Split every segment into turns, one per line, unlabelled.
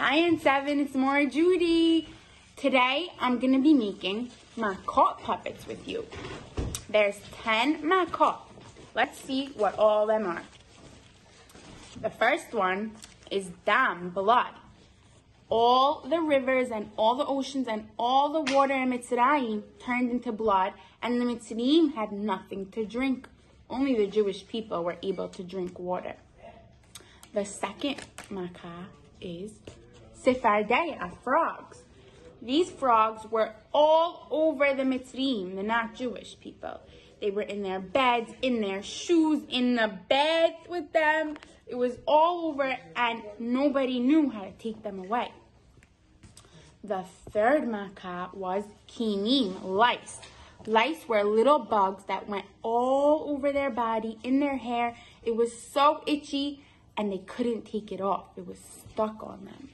Hi N7, it's Morah Judy. Today I'm going to be making Makkot puppets with you. There's 10 Makkot. Let's see what all of them are. The first one is dam, blood. All the rivers and all the oceans and all the water in Mitzrayim turned into blood, and the Mitzrayim had nothing to drink. Only the Jewish people were able to drink water. The second Makkah is Sefardea, frogs. These frogs were all over the Mitzrayim, the not Jewish people. They were in their beds, in their shoes, in the beds with them. It was all over, and nobody knew how to take them away. The third Makkah was Kinim, lice. Lice were little bugs that went all over their body, in their hair. It was so itchy, and they couldn't take it off. It was stuck on them.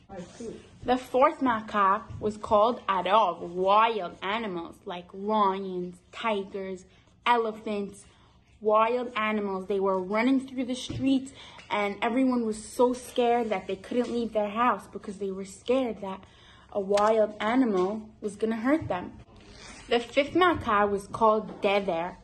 The fourth Makkah was called Arav, wild animals like lions, tigers, elephants, wild animals. They were running through the streets, and everyone was so scared that they couldn't leave their house because they were scared that a wild animal was going to hurt them. The fifth Makkah was called Dever.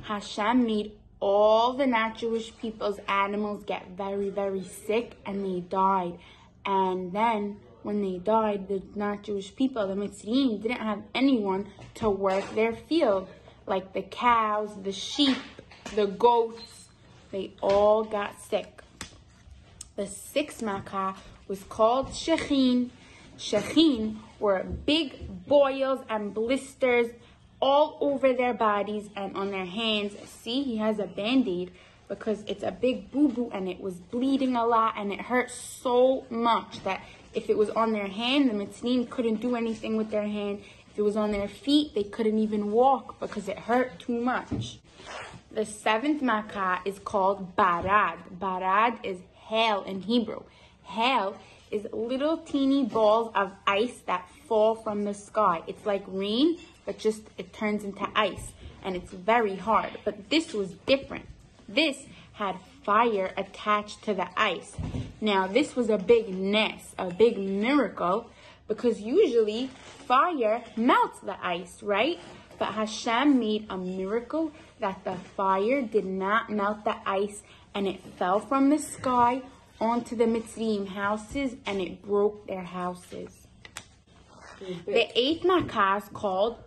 Hashem made all the not Jewish people's animals get very, very sick, and they died. And then when they died, the not Jewish people, the Mitzrayim, didn't have anyone to work their field. Like the cows, the sheep, the goats, they all got sick. The sixth Makkah was called Shechin. Shechin were big boils and blisters all over their bodies and on their hands. See, he has a band-aid because it's a big boo-boo and it was bleeding a lot and it hurt so much that if it was on their hand, the Mitzrayim couldn't do anything with their hand. If it was on their feet, they couldn't even walk because it hurt too much. The seventh Makkah is called Barad. Barad is hail in Hebrew. Hail is little teeny balls of ice that fall from the sky. It's like rain, but just it turns into ice, and it's very hard. But this was different. This had fire attached to the ice. Now, this was a big ness, a big miracle, because usually fire melts the ice, right? But Hashem made a miracle that the fire did not melt the ice, and it fell from the sky onto the Mitzrayim houses, and it broke their houses. The eighth Makkah is called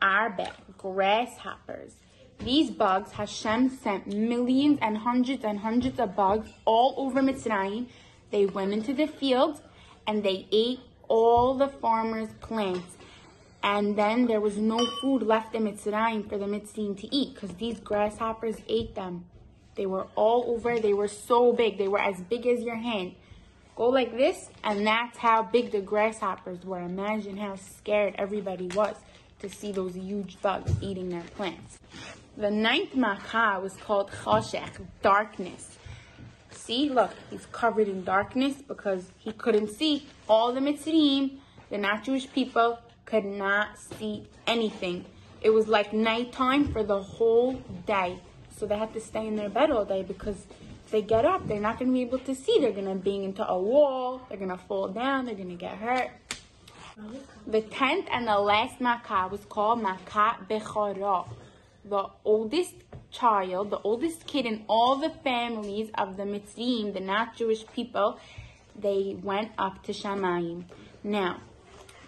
Arbet, grasshoppers. These bugs, Hashem sent millions and hundreds of bugs all over Mitzrayim. They went into the fields and they ate all the farmers' plants. And then there was no food left in Mitzrayim for the Mitzrayim to eat because these grasshoppers ate them. They were all over. They were so big. They were as big as your hand. Go like this, and that's how big the grasshoppers were. Imagine how scared everybody was to see those huge bugs eating their plants. The ninth Makkah was called Choshech, darkness. See, look, he's covered in darkness because he couldn't see. All the Mitzrayim, the not Jewish people, could not see anything. It was like nighttime for the whole day. So they had to stay in their bed all day because if they get up, they're not going to be able to see. They're going to bang into a wall. They're going to fall down. They're going to get hurt. The 10th and the last Makkah was called Makkah Bechorah. The oldest child, the oldest kid in all the families of the Mitzrayim, the not Jewish people, they went up to Shamayim. Now,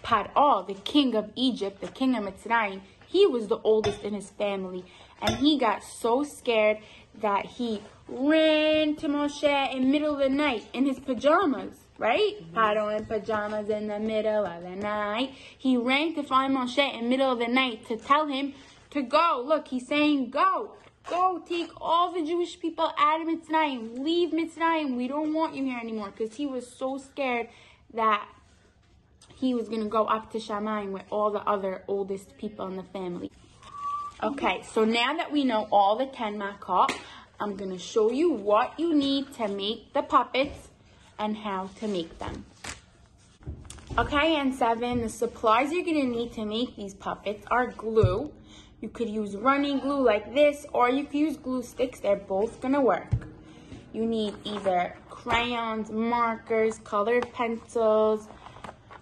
Paro, the king of Egypt, the king of Mitzrayim, he was the oldest in his family. And he got so scared that he ran to Moshe in the middle of the night in his pajamas, right? Paro in pajamas in the middle of the night. He ran to find Moshe in the middle of the night to tell him to go. Look, he's saying, go. Go, take all the Jewish people out of Mitzrayim. Leave Mitzrayim. We don't want you here anymore. Because he was so scared that he was going to go up to Shamayim with all the other oldest people in the family. Okay, so now that we know all the 10 Makkot, I'm going to show you what you need to make the puppets and how to make them. Okay, N7, the supplies you're going to need to make these puppets are glue. You could use running glue like this, or you could use glue sticks. They're both going to work. you need either crayons, markers, colored pencils.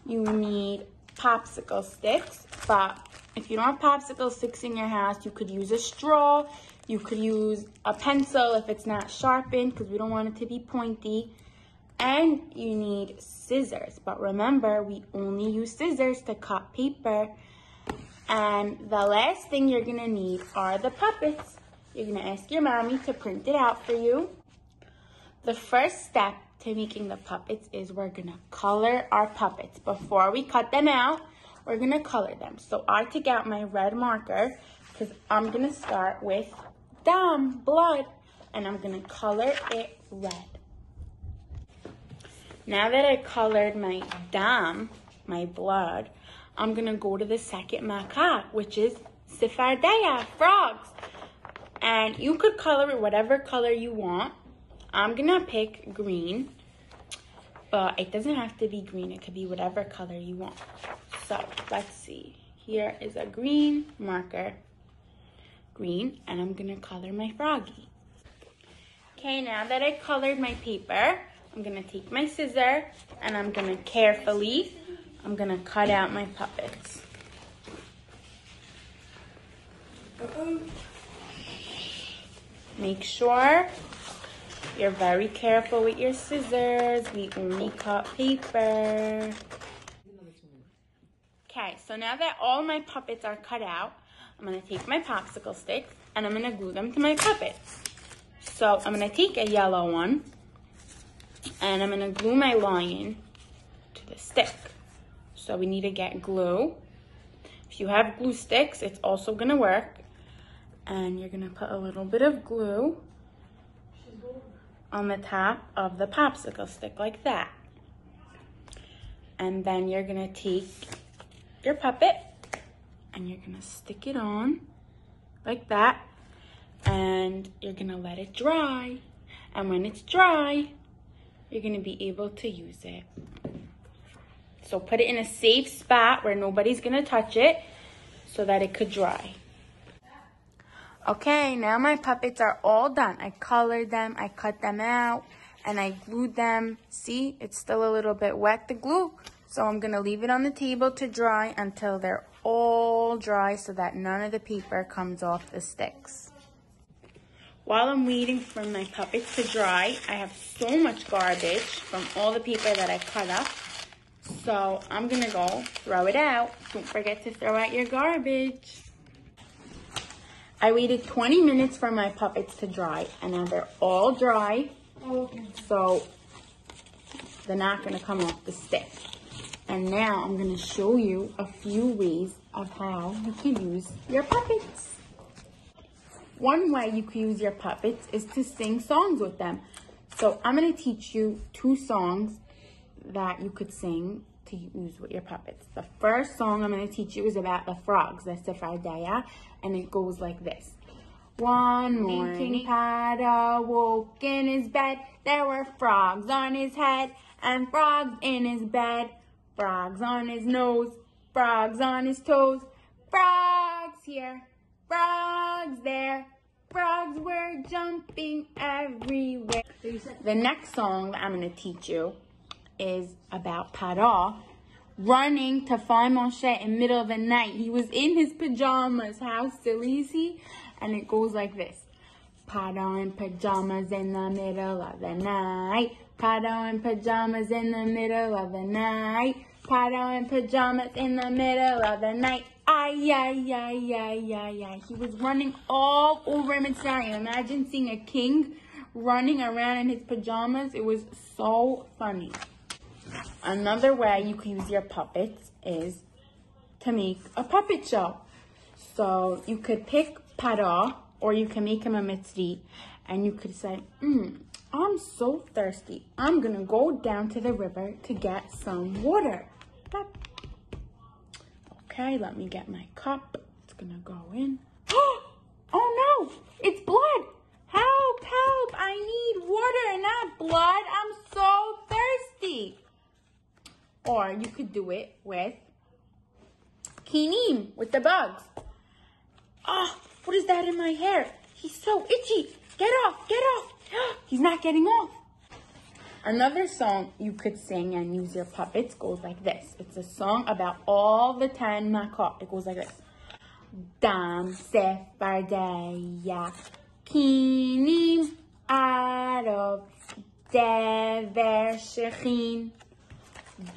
You need popsicle sticks, but if you don't have popsicle sticks in your house, you could use a straw. You could use a pencil if it's not sharpened, because we don't want it to be pointy. And you need scissors, but remember, we only use scissors to cut paper. And the last thing you're gonna need are the puppets. You're gonna ask your mommy to print it out for you. The first step to making the puppets is we're gonna color our puppets. Before we cut them out, we're gonna color them. So I took out my red marker because I'm gonna start with blood, and I'm gonna color it red. Now that I colored my my blood, I'm gonna go to the second Makkot, which is Sifardaya, frogs. And you could color it whatever color you want. I'm gonna pick green, but it doesn't have to be green. It could be whatever color you want. So let's see. Here is a green marker, green, and I'm gonna color my froggy. Okay, now that I colored my paper, I'm gonna take my scissor and I'm gonna carefully, cut out my puppets. Make sure you're very careful with your scissors. We only cut paper. Okay, so now that all my puppets are cut out, I'm gonna take my popsicle sticks and I'm gonna glue them to my puppets. So I'm gonna take a yellow one and I'm gonna glue my lion to the stick. So we need to get glue. If you have glue sticks, it's also gonna work. And you're gonna put a little bit of glue on the top of the popsicle stick like that. And then you're gonna take your puppet and you're gonna stick it on like that, and you're gonna let it dry. And when it's dry, you're gonna be able to use it. So put it in a safe spot where nobody's gonna touch it so that it could dry. Okay, now my puppets are all done. I colored them, I cut them out, and I glued them. See, it's still a little bit wet, the glue. So I'm gonna leave it on the table to dry until they're all dry so that none of the paper comes off the sticks. While I'm waiting for my puppets to dry, I have so much garbage from all the paper that I cut up. So I'm gonna go throw it out. Don't forget to throw out your garbage. I waited 20 minutes for my puppets to dry, and now they're all dry. So they're not gonna come off the stick. And now I'm gonna show you a few ways of how you can use your puppets. One way you can use your puppets is to sing songs with them. So I'm gonna teach you 2 songs that you could sing to use with your puppets. The first song I'm gonna teach you is about the frogs, the Sifardaya, and it goes like this. One morning, Pada woke in his bed. There were frogs on his head and frogs in his bed. Frogs on his nose, frogs on his toes. Frogs here, frogs there. Frogs were jumping everywhere. The next song that I'm going to teach you is about Pada running to find Moshe in the middle of the night. He was in his pajamas. How silly is he? And it goes like this. Pada in pajamas in the middle of the night. Pada in pajamas in the middle of the night. Pada in pajamas in the middle of the night. Ay, ay, ay, ay, ay, ay. He was running all over Mitzrayim. Imagine seeing a king running around in his pajamas. It was so funny. Another way you can use your puppets is to make a puppet show. So you could pick Pada, or you can make him a mitzri, and you could say, I'm so thirsty. I'm going to go down to the river to get some water. Okay, let me get my cup. It's going to go in. Oh no, it's blood. Help, help. I need water, not blood. I'm so thirsty. Or you could do it with kinim, with the bugs. Oh, what is that in my hair? He's so itchy. Get off, get off. He's not getting off. Another song you could sing and use your puppets goes like this. It's a song about all the 10 Makkot. It goes like this. Dam Sephardeya Kinim Arov Dever Shechin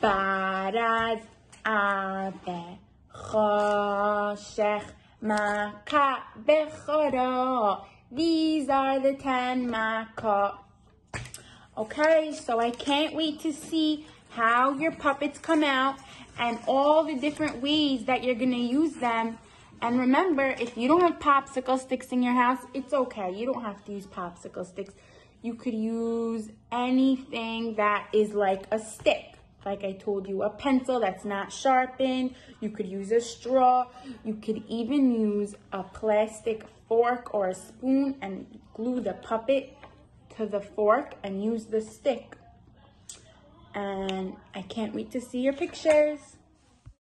Barad Arbe Choshech Makkah Bechora. These are the 10 Makkot. Okay, so I can't wait to see how your puppets come out and all the different ways that you're going to use them. And remember, if you don't have popsicle sticks in your house, it's okay. You don't have to use popsicle sticks. You could use anything that is like a stick. Like I told you, a pencil that's not sharpened. You could use a straw. You could even use a plastic fork or a spoon and glue the puppet to the fork and use the stick. And I can't wait to see your pictures.